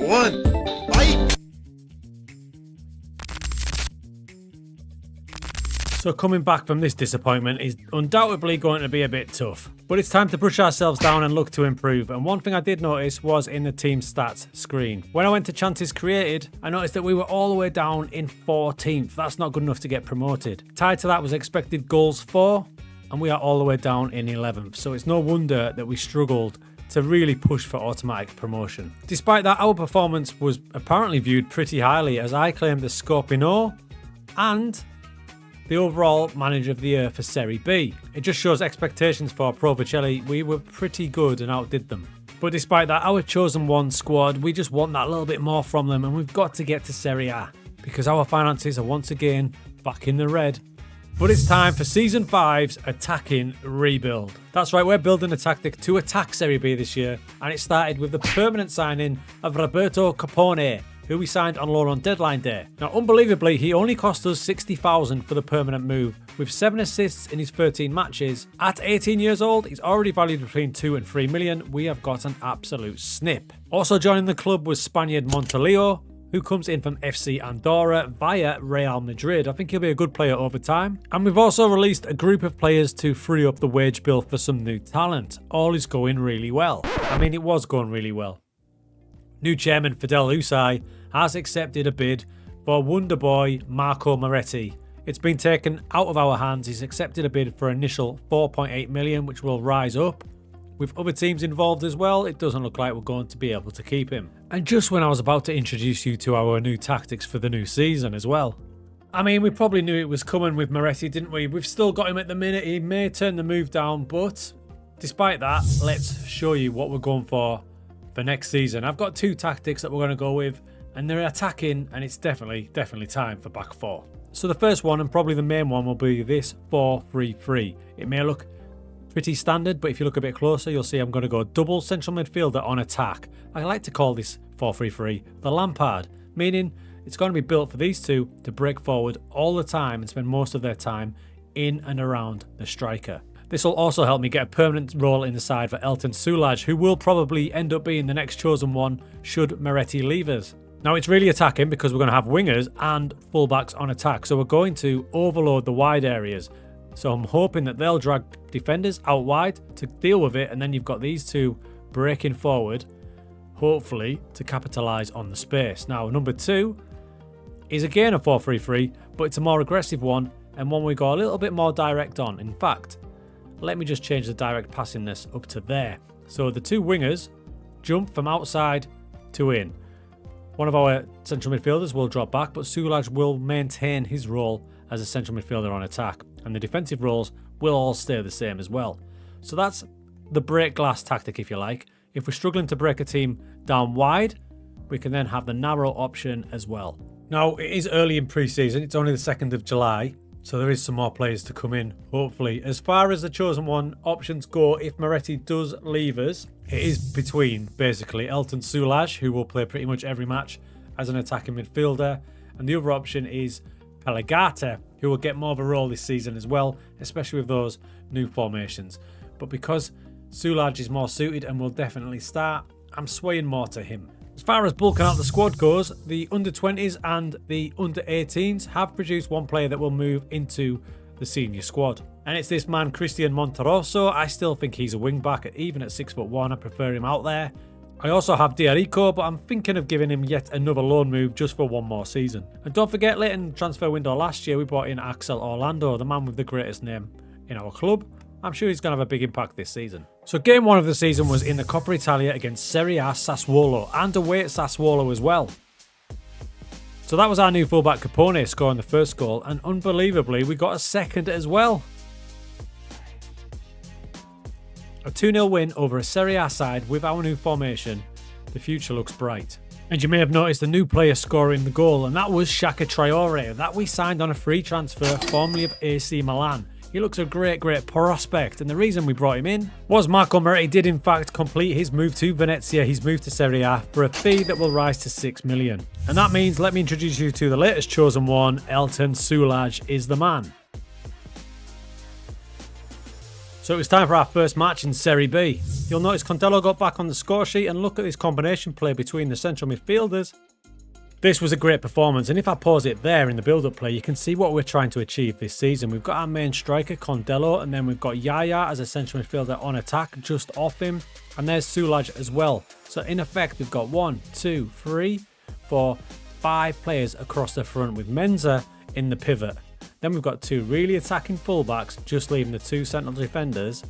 one, fight! So coming back from this disappointment is undoubtedly going to be a bit tough. But it's time to push ourselves down and look to improve. And one thing I did notice was in the team stats screen. When I went to chances created, I noticed that we were all the way down in 14th. That's not good enough to get promoted. Tied to that was expected goals for, and we are all the way down in 11th. So it's no wonder that we struggled to really push for automatic promotion. Despite that, our performance was apparently viewed pretty highly, as I claimed the Scorpino and the overall manager of the year for Serie B. It just shows expectations for Provercelli. We were pretty good and outdid them. But despite that, our chosen one squad, we just want that little bit more from them, and we've got to get to Serie A because our finances are once again back in the red. But it's time for Season 5's attacking rebuild. That's right, we're building a tactic to attack Serie B this year, and it started with the permanent signing of Roberto Capone, who we signed on loan on deadline day. Now, unbelievably, he only cost us 60,000 for the permanent move, with 7 assists in his 13 matches. At 18 years old, he's already valued between 2 and 3 million. We have got an absolute snip. Also joining the club was Spaniard Montelio, who comes in from FC Andorra via Real Madrid. I think he'll be a good player over time. And we've also released a group of players to free up the wage bill for some new talent. All is going really well. I mean, it was going really well. New chairman Fidel Usai has accepted a bid for Wonder Boy Marco Moretti. It's been taken out of our hands. He's accepted a bid for initial 4.8 million, which will rise up. With other teams involved as well, it doesn't look like we're going to be able to keep him. And just when I was about to introduce you to our new tactics for the new season as well. I mean, we probably knew it was coming with Moretti, didn't we? We've still got him at the minute. He may turn the move down, but despite that, let's show you what we're going for next season. I've got 2 tactics that we're going to go with, and they're attacking, and it's definitely time for back 4. So the first one, and probably the main one, will be this 4-3-3. It may look pretty standard, but if you look a bit closer, you'll see I'm going to go double central midfielder on attack. I like to call this 4-3-3 the Lampard, meaning it's going to be built for these two to break forward all the time and spend most of their time in and around the striker. This will also help me get a permanent role in the side for Elton Sulaj, who will probably end up being the next chosen one should Moretti leave us. Now, it's really attacking because we're going to have wingers and fullbacks on attack, so we're going to overload the wide areas. So I'm hoping that they'll drag defenders out wide to deal with it, and then you've got these two breaking forward, hopefully to capitalise on the space. Now, number 2 is again a 4-3-3, but it's a more aggressive one, and one we go a little bit more direct on. In fact, let me just change the direct passingness up to there. So the 2 wingers jump from outside to in. One of our central midfielders will drop back, but Sulaj will maintain his role as a central midfielder on attack. And the defensive roles will all stay the same as well. So that's the break glass tactic, if you like. If we're struggling to break a team down wide, we can then have the narrow option as well. Now, it is early in pre-season. It's only the 2nd of July. So there is some more players to come in, hopefully. As far as the chosen one options go, if Moretti does leave us, it is between, basically, Elton Sulaj, who will play pretty much every match as an attacking midfielder, and the other option is Pelagata, who will get more of a role this season as well, especially with those new formations. But because Sulaj is more suited and will definitely start, I'm swaying more to him. As far as bulking out the squad goes, the under-20s and the under-18s have produced one player that will move into the senior squad. And it's this man, Christian Monterosso. I still think he's a wing-back, even at 6'1". I prefer him out there. I also have Diarico, but I'm thinking of giving him yet another loan move just for one more season. And don't forget, late in the transfer window last year, we brought in Axel Orlando, the man with the greatest name in our club. I'm sure he's going to have a big impact this season. So game 1 of the season was in the Coppa Italia against Serie A Sassuolo, and away at Sassuolo as well. So that was our new fullback Capone scoring the first goal, and unbelievably we got a second as well. A 2-0 win over a Serie A side with our new formation. The future looks bright. And you may have noticed a new player scoring the goal, and that was Shaka Traore, that we signed on a free transfer, formerly of AC Milan. He looks a great prospect, and the reason we brought him in was Marco Moretti did in fact complete his move to Venezia. He's moved to Serie A for a fee that will rise to 6 million. And that means, let me introduce you to the latest chosen one, Elton Sulaj is the man. So it was time for our first match in Serie B. You'll notice Condello got back on the score sheet, and look at this combination play between the central midfielders. This was a great performance, and if I pause it there in the build-up play, you can see what we're trying to achieve this season. We've got our main striker, Condello, and then we've got Yaya as a central midfielder on attack, just off him, and there's Sulaj as well. So in effect, we've got 1, 2, 3, 4, 5 players across the front with Menza in the pivot. Then we've got 2 really attacking fullbacks, just leaving the 2 central defenders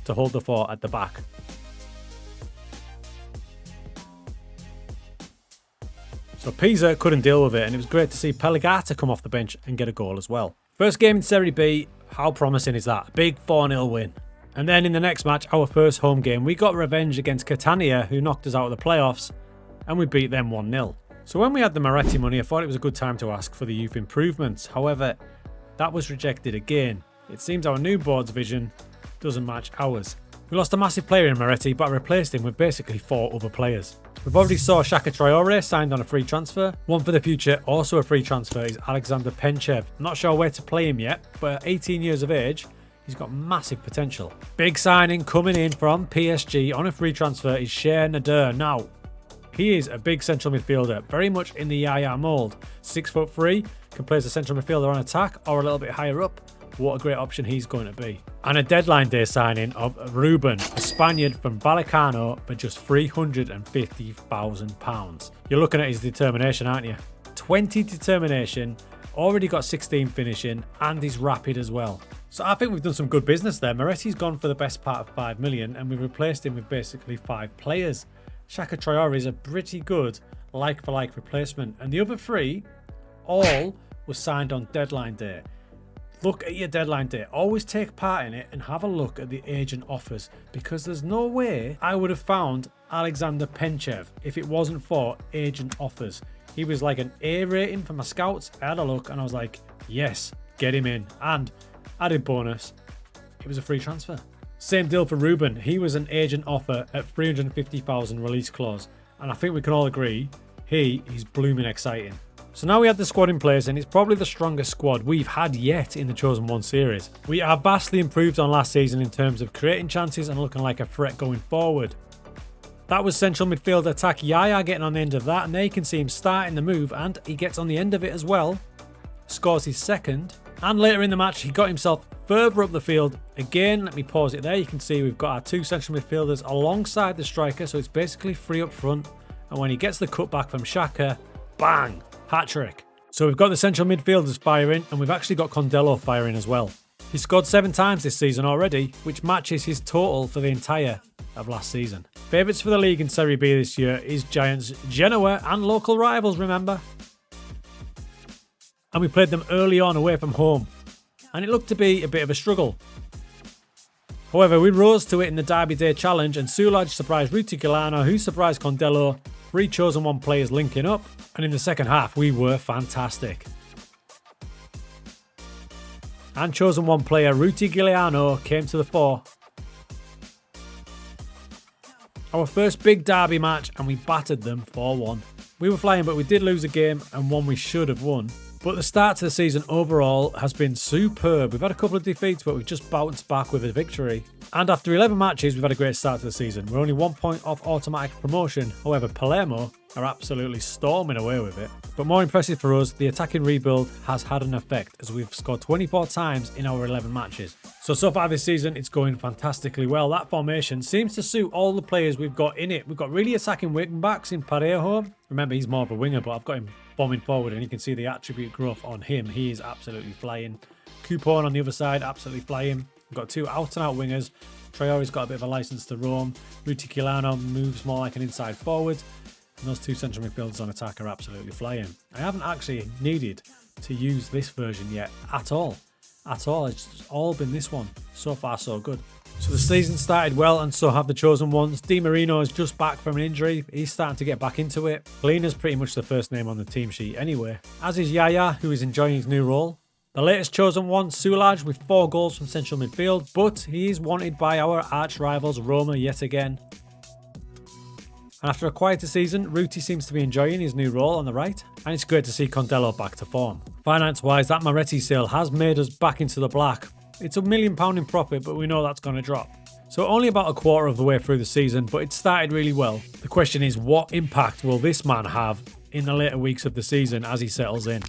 to hold the fort at the back. So Pisa couldn't deal with it, and it was great to see Pellegata come off the bench and get a goal as well. First game in Serie B, how promising is that? Big 4-0 win. And then in the next match, our first home game, we got revenge against Catania, who knocked us out of the playoffs, and we beat them 1-0. So when we had the Moretti money, I thought it was a good time to ask for the youth improvements. However, that was rejected again. It seems our new board's vision doesn't match ours. We lost a massive player in Moretti, but I replaced him with basically 4 other players. We've already saw Shaka Traore signed on a free transfer. One for the future, also a free transfer, is Alexander Penchev. I'm not sure where to play him yet, but at 18 years of age, he's got massive potential. Big signing coming in from PSG on a free transfer is Cher Nader. Now, he is a big central midfielder, very much in the Yaya mould. 6'3", can play as a central midfielder on attack or a little bit higher up. What a great option he's going to be. And a deadline day signing of Ruben, a Spaniard from Vallecano, for just £350,000. You're looking at his determination, aren't you? 20 determination, already got 16 finishing, and he's rapid as well. So I think we've done some good business there. Moretti's gone for the best part of 5 million, and we've replaced him with basically 5 players. Shaka Traore is a pretty good like-for-like replacement, and the other 3 all were signed on deadline day. Look at your deadline day. Always take part in it and have a look at the agent offers, because there's no way I would have found Alexander Penchev if it wasn't for agent offers. He was like an A rating for my scouts. I had a look and I was like, yes, get him in. And added bonus, it was a free transfer. Same deal for Ruben. He was an agent offer at 350,000 release clause. And I think we can all agree, he is blooming exciting. So now we have the squad in place, and it's probably the strongest squad we've had yet in the Chosen One series. We are vastly improved on last season in terms of creating chances and looking like a threat going forward. That was central midfield attack Yaya getting on the end of that, and there you can see him starting the move, and he gets on the end of it as well. Scores his second, and later in the match he got himself further up the field. Again, let me pause it there. You can see we've got our 2 central midfielders alongside the striker, so it's basically 3 up front. And when he gets the cutback from Xhaka, bang! Hat-trick. So we've got the central midfielders firing, and we've actually got Condello firing as well. He's scored 7 times this season already, which matches his total for the entire of last season. Favourites for the league in Serie B this year is Giants Genoa, and local rivals, remember. And we played them early on away from home, and it looked to be a bit of a struggle. However, we rose to it in the Derby Day challenge, and Sulaj surprised Rutigilano, who surprised Condello. 3 Chosen One players linking up, and in the second half we were fantastic. And Chosen One player Rutigilano came to the fore. Our first big derby match, and we battered them 4-1. We were flying, but we did lose a game, and one we should have won. But the start to the season overall has been superb. We've had a couple of defeats, but we've just bounced back with a victory. And after 11 matches, we've had a great start to the season. We're only 1 point off automatic promotion. However, Palermo are absolutely storming away with it. But more impressive for us, the attacking rebuild has had an effect, as we've scored 24 times in our 11 matches. So far this season, it's going fantastically well. That formation seems to suit all the players we've got in it. We've got really attacking wing backs in Parejo. Remember, he's more of a winger, but I've got him bombing forward, and you can see the attribute growth on him. He is absolutely flying. Coupon on the other side, absolutely flying. We've got 2 out-and-out wingers. Traore's got a bit of a license to roam. Rutigilano moves more like an inside forward. And those 2 central midfielders on attack are absolutely flying. I haven't actually needed to use this version yet at all. It's all been this one. So far, so good. So the season started well, and so have the Chosen Ones. Di Marino is just back from an injury. He's starting to get back into it. Gleaner's pretty much the first name on the team sheet anyway, as is Yaya, who is enjoying his new role. The latest Chosen One, Sulaj, with 4 goals from central midfield, but he is wanted by our arch rivals Roma yet again. And after a quieter season, Ruti seems to be enjoying his new role on the right, and it's great to see Condello back to form. Finance-wise, that Moretti sale has made us back into the black. It's £1 million in profit, but we know that's going to drop. So only about a quarter of the way through the season, but it started really well. The question is, what impact will this man have in the later weeks of the season as he settles in?